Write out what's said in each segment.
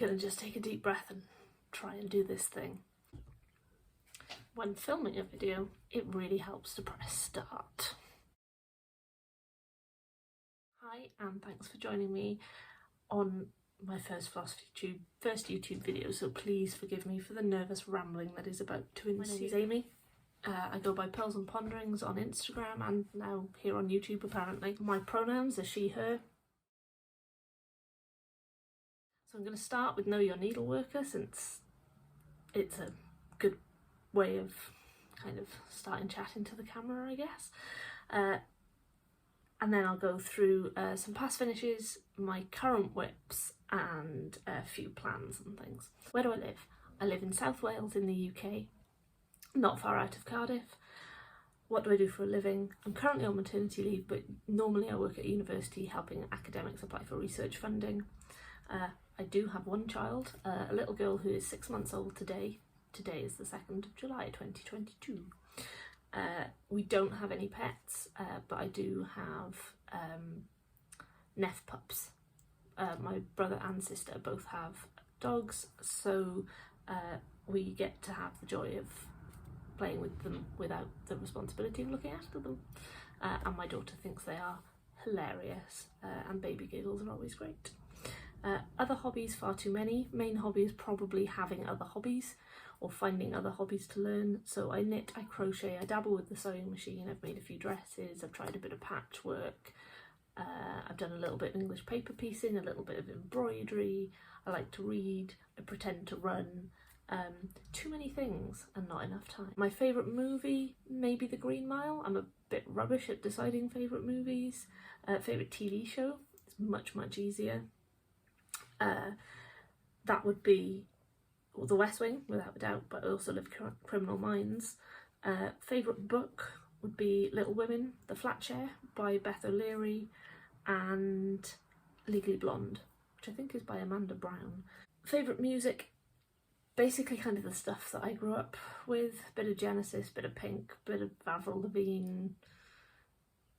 gonna just take a deep breath and try and do this thing. When filming a video, it really helps to press start. Hi, and thanks for joining me on my first YouTube video, so please forgive me for the nervous rambling that is about to ensue. My name is Amy. I go by Pearls and Ponderings on Instagram and now here on YouTube apparently. My pronouns are she, her. So I'm going to start with Know Your Needleworker, since it's a good way of kind of starting chatting to the camera, I guess. And then I'll go through some past finishes, my current whips, and a few plans and things. Where do I live? I live in South Wales in the UK, not far out of Cardiff. What do I do for a living? I'm currently on maternity leave, but normally I work at university helping academics apply for research funding. I do have one child, a little girl who is 6 months old today. Today is the 2nd of July 2022. We don't have any pets, but I do have Neff pups. My brother and sister both have dogs, so we get to have the joy of playing with them without the responsibility of looking after them. And my daughter thinks they are hilarious, and baby giggles are always great. Other hobbies, far too many. Main hobby is probably having other hobbies or finding other hobbies to learn. So I knit, I crochet, I dabble with the sewing machine, I've made a few dresses, I've tried a bit of patchwork, I've done a little bit of English paper piecing, a little bit of embroidery, I like to read, I pretend to run. Too many things and not enough time. My favourite movie, maybe The Green Mile. I'm a bit rubbish at deciding favourite movies. Favourite TV show is much easier. That would be The West Wing, without a doubt, but I also love Criminal Minds. Favourite book would be Little Women, The Flat Share by Beth O'Leary, and Legally Blonde, which I think is by Amanda Brown. Favourite music, basically kind of the stuff that I grew up with. Bit of Genesis, bit of Pink, bit of Avril Lavigne.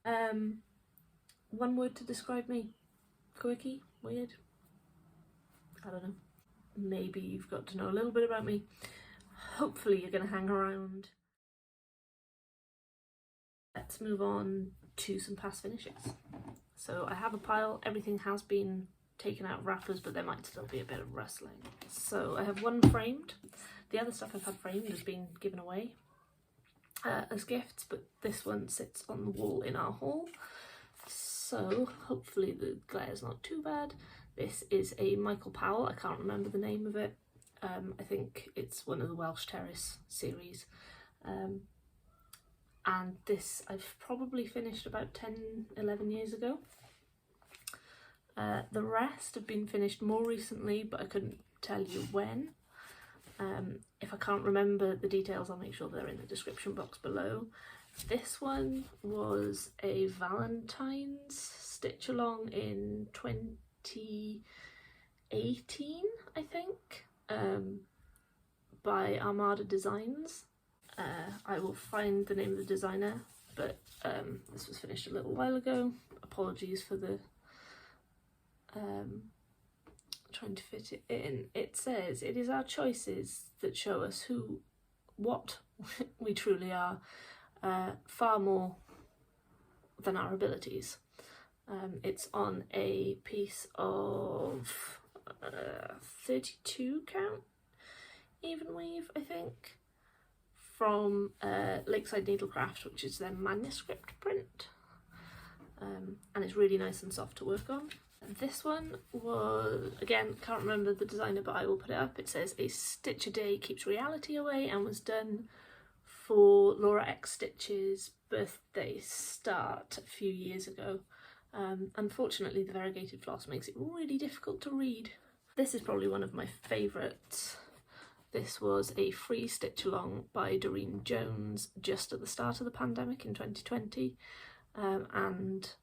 One word to describe me: quirky, weird. I don't know. Maybe you've got to know a little bit about me. Hopefully you're going to hang around. Let's move on to some past finishes. So I have a pile. Everything has been taken out of wrappers, but there might still be a bit of rustling. So I have one framed. The other stuff I've had framed has been given away as gifts, but this one sits on the wall in our hall. So hopefully the glare's not too bad. This is a Michael Powell, I can't remember the name of it. I think it's one of the Welsh Terrace series. And this I've probably finished about 10-11 years ago. The rest have been finished more recently, but I couldn't tell you when. If I can't remember the details, I'll make sure they're in the description box below. This one was a Valentine's Stitchalong in 2018, I think, by Armada designs. I will find the name of the designer, but this was finished a little while ago. Apologies for the trying to fit it in. It says, "It is our choices that show us what we truly are, far more than our abilities." It's on a piece of 32 count even weave, I think, from Lakeside Needlecraft, which is their manuscript print, and it's really nice and soft to work on. This one was, again, can't remember the designer, but I will put it up. It says, "A stitch a day keeps reality away," and was done for Imogenxstitch's birthday start a few years ago. Unfortunately, the variegated floss makes it really difficult to read. This is probably one of my favourites. This was a free stitch-along by Doreen Jones just at the start of the pandemic in 2020, and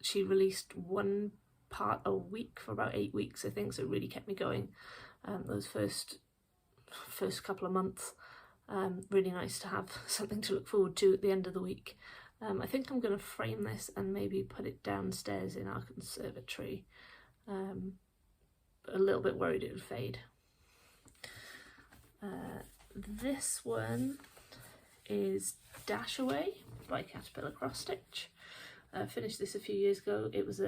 she released one part a week for about 8 weeks, I think, so it really kept me going those first couple of months. Really nice to have something to look forward to at the end of the week. I think I'm going to frame this and maybe put it downstairs in our conservatory. a little bit worried it would fade. This one is Dashaway by Caterpillar Crossstitch. I finished this a few years ago. It was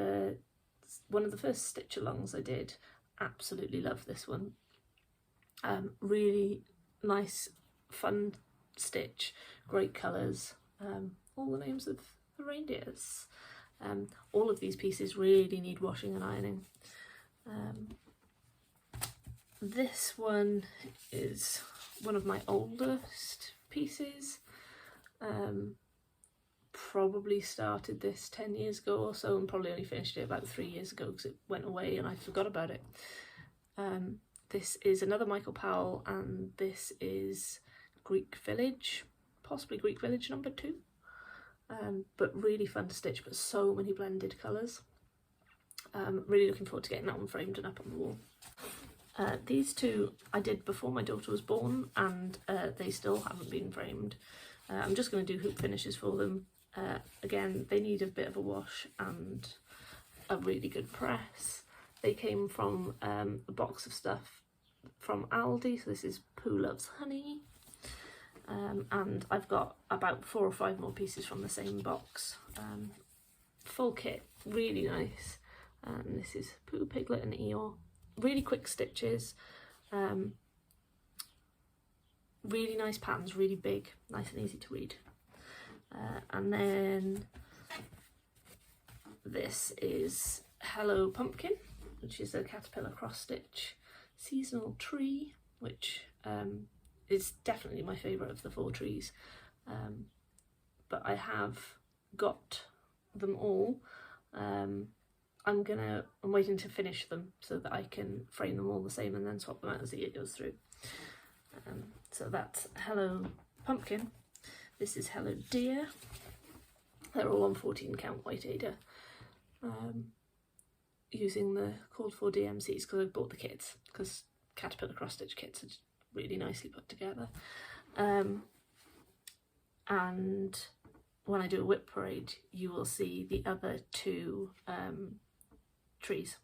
one of the first Stitchalongs I did. Absolutely love this one. Really nice, fun stitch, great colours, all the names of the reindeers. All of these pieces really need washing and ironing. This one is one of my oldest pieces. Probably started this 10 years ago or so, and probably only finished it about 3 years ago because it went away and I forgot about it. This is another Michael Powell, and this is Greek Village, possibly Greek Village number 2. But really fun to stitch, but so many blended colours. Really looking forward to getting that one framed and up on the wall. These two I did before my daughter was born, and they still haven't been framed. I'm just going to do hoop finishes for them. Again, they need a bit of a wash and a really good press. They came from a box of stuff from Aldi, so this is Pooh Loves Honey. And I've got about 4 or 5 more pieces from the same box. Full kit, really nice. And this is Pooh, Piglet and Eeyore. Really quick stitches, really nice patterns, really big, nice and easy to read. And then this is Hello Pumpkin, which is a Caterpillar Crossstitch seasonal tree, which is definitely my favourite of the 4 trees. But I have got them all. I'm waiting to finish them so that I can frame them all the same and then swap them out as the year goes through. So that's Hello Pumpkin. This is Hello Dear. They're all on 14 count white Ada. Using the called for DMCs because I bought the kits, because Caterpillar cross stitch kits are really nicely put together. And when I do a whip parade, you will see the other 2 trees.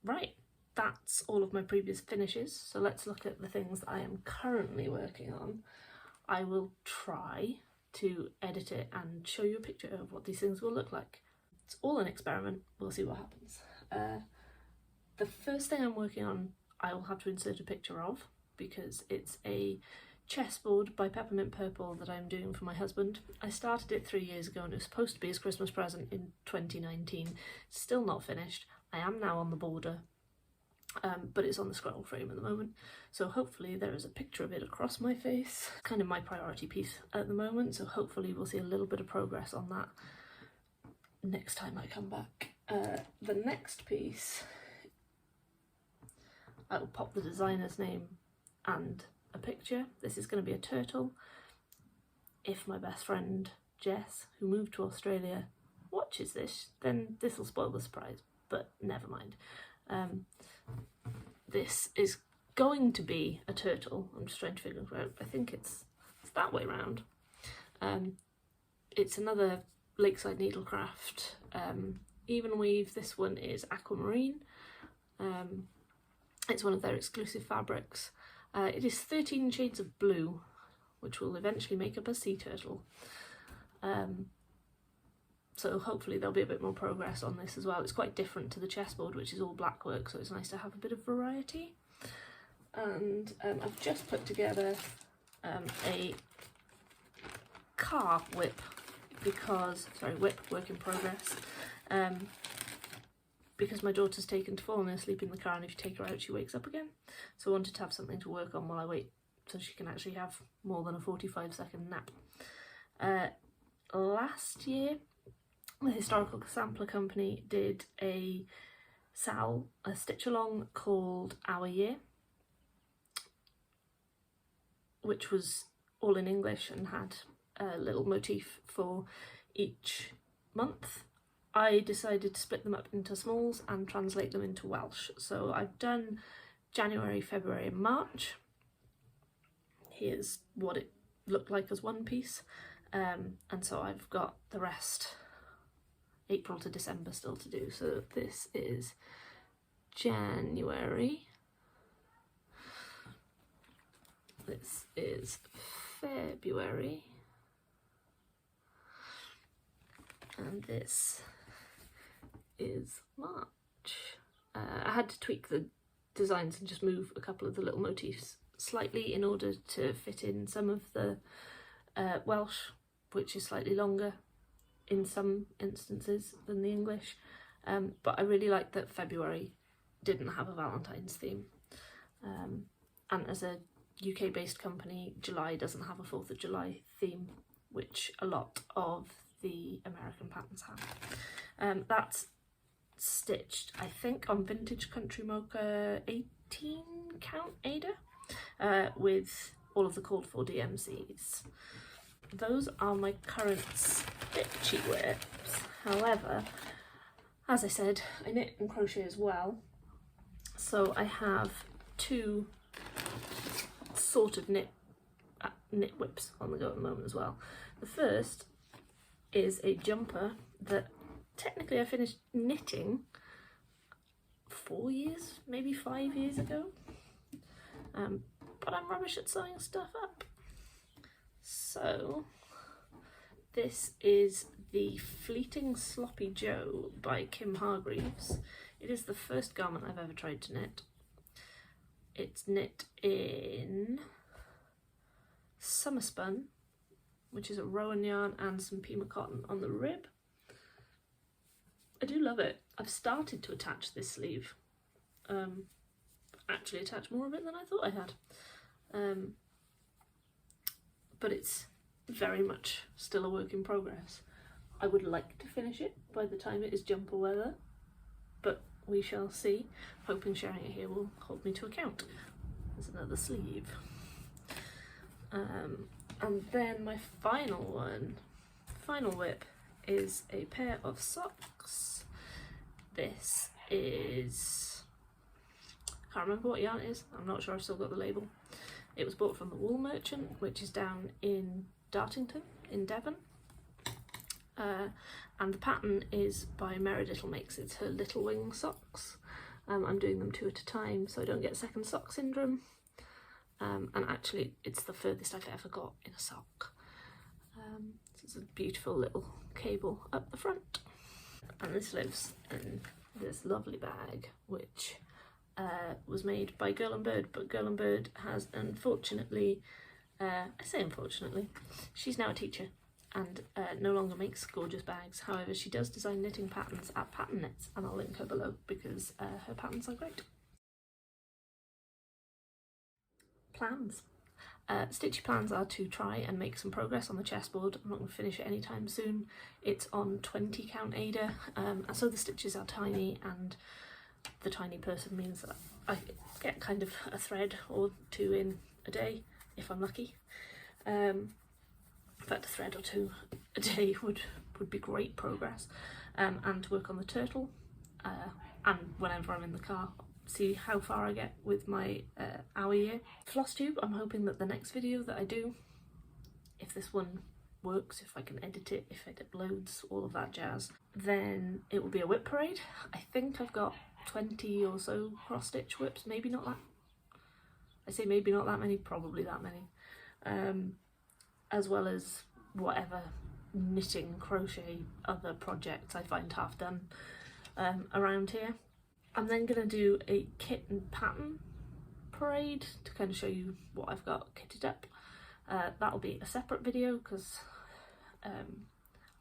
Right, that's all of my previous finishes, so let's look at the things that I am currently working on. I will try to edit it and show you a picture of what these things will look like. It's all an experiment, we'll see what happens. The first thing I'm working on I will have to insert a picture of, because it's a chessboard by Peppermint Purple that I'm doing for my husband. I started it 3 years ago and it was supposed to be his Christmas present in 2019. Still not finished. I am now on the border, but it's on the scroll frame at the moment. So hopefully there is a picture of it across my face. It's kind of my priority piece at the moment, so hopefully we'll see a little bit of progress on that next time I come back. The next piece, I will pop the designer's name and a picture. This is going to be a turtle. If my best friend Jess, who moved to Australia, watches this, then this will spoil the surprise, but never mind. This is going to be a turtle. I'm just trying to figure it out. I think it's that way round. It's another Lakeside Needlecraft even weave. This one is aquamarine. It's one of their exclusive fabrics. It is 13 shades of blue, which will eventually make up a sea turtle. So hopefully there'll be a bit more progress on this as well. It's quite different to the chessboard, which is all black work, so it's nice to have a bit of variety. And I've just put together a car whip, because, sorry, whip, work in progress, because my daughter's taken to falling asleep in the car, and if you take her out she wakes up again. So I wanted to have something to work on while I wait, so she can actually have more than a 45-second nap. Last year, the Historical Sampler Company did a Stitchalong called Our Year, which was all in English and had a little motif for each month. I decided to split them up into smalls and translate them into Welsh. So I've done January, February and March. Here's what it looked like as one piece. And so I've got the rest April to December still to do. So this is January. This is February. And this is March. I had to tweak the designs and just move a couple of the little motifs slightly in order to fit in some of the Welsh, which is slightly longer in some instances than the English. But I really like that February didn't have a Valentine's theme. And as a UK based company, July doesn't have a 4th of July theme, which a lot of the American patterns have. That's stitched, I think, on Vintage Country Mocha 18 count Ada, with all of the called for DMCs. Those are my current stitchy whips. However, as I said, I knit and crochet as well, so I have two sort of knit whips on the go at the moment as well. The first is a jumper that technically I finished knitting 4 years, maybe 5 years ago, but I'm rubbish at sewing stuff up. So this is the Fleeting Sloppy Joe by Kim Hargreaves. It is the first garment I've ever tried to knit. It's knit in Summer Spun, which is a Rowan yarn and some Pima cotton on the rib. I do love it. I've started to attach this sleeve. Actually attach more of it than I thought I had. But it's very much still a work in progress. I would like to finish it by the time it is jumper weather, but we shall see. Hoping sharing it here will hold me to account. There's another sleeve. And then my final whip is a pair of socks. This is, I can't remember what yarn it is, I'm not sure I've still got the label. It was bought from the Wool Merchant, which is down in Dartington in Devon. And the pattern is by Merediddle Makes. It's her Little Wing socks. I'm doing them 2 at a time so I don't get second sock syndrome. And actually it's the furthest I've ever got in a sock. So it's a beautiful little cable up the front. And this lives in this lovely bag, which was made by Girl and Bird, but Girl and Bird has unfortunately, I say unfortunately, she's now a teacher and no longer makes gorgeous bags. However, she does design knitting patterns at Pattern Knits, and I'll link her below because her patterns are great. Plans. Stitchy plans are to try and make some progress on the chessboard. I'm not going to finish it anytime soon. It's on 20 count Ada, so the stitches are tiny, and the tiny person means that I get kind of a thread or two in a day if I'm lucky. In fact, a thread or two a day would be great progress. And to work on the turtle, and whenever I'm in the car, see how far I get with my hour year. Flosstube, I'm hoping that the next video that I do, if this one works, if I can edit it, if it uploads, all of that jazz, then it will be a whip parade. I think I've got 20 or so cross stitch whips, maybe not that. I say maybe not that many, probably that many. As well as whatever knitting, crochet, other projects I find half done around here. I'm then going to do a kit and pattern parade to kind of show you what I've got kitted up. That'll be a separate video because I'm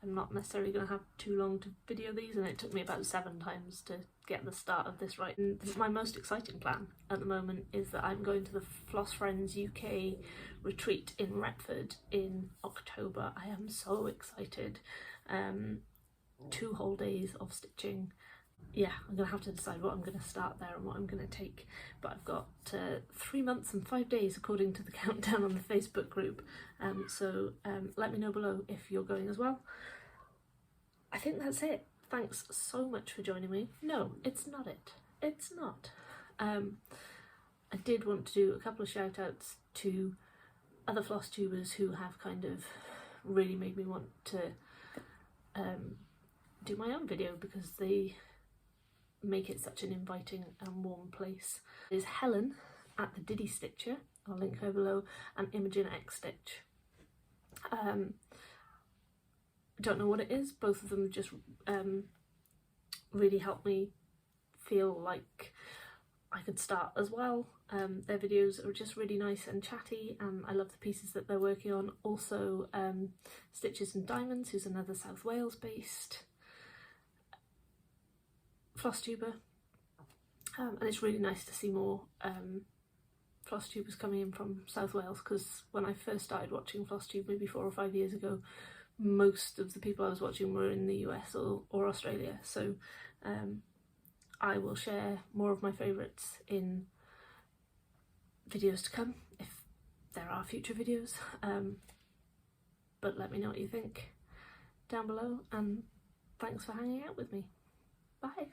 not necessarily going to have too long to video these, and it took me about 7 times to get the start of this right. And my most exciting plan at the moment is that I'm going to the Floss Friends UK retreat in Retford in October. I am so excited. 2 whole days of stitching. Yeah, I'm going to have to decide what I'm going to start there and what I'm going to take, but I've got 3 months and 5 days according to the countdown on the Facebook group, so let me know below if you're going as well. I think that's it. Thanks so much for joining me. No, it's not it. It's not. I did want to do a couple of shout outs to other floss tubers who have kind of really made me want to do my own video because they make it such an inviting and warm place. There's Helen at the Diddy Stitcher, I'll link her below, and Imogenxstitch. Don't know what it is, both of them just really helped me feel like I could start as well. Their videos are just really nice and chatty, and I love the pieces that they're working on. Also StitchesAndDiamonds, who's another South Wales based Flosstuber, and it's really nice to see more Flosstubers coming in from South Wales, because when I first started watching Flosstube maybe 4 or 5 years ago, most of the people I was watching were in the US or Australia, so I will share more of my favourites in videos to come, if there are future videos, but let me know what you think down below, and thanks for hanging out with me. Bye!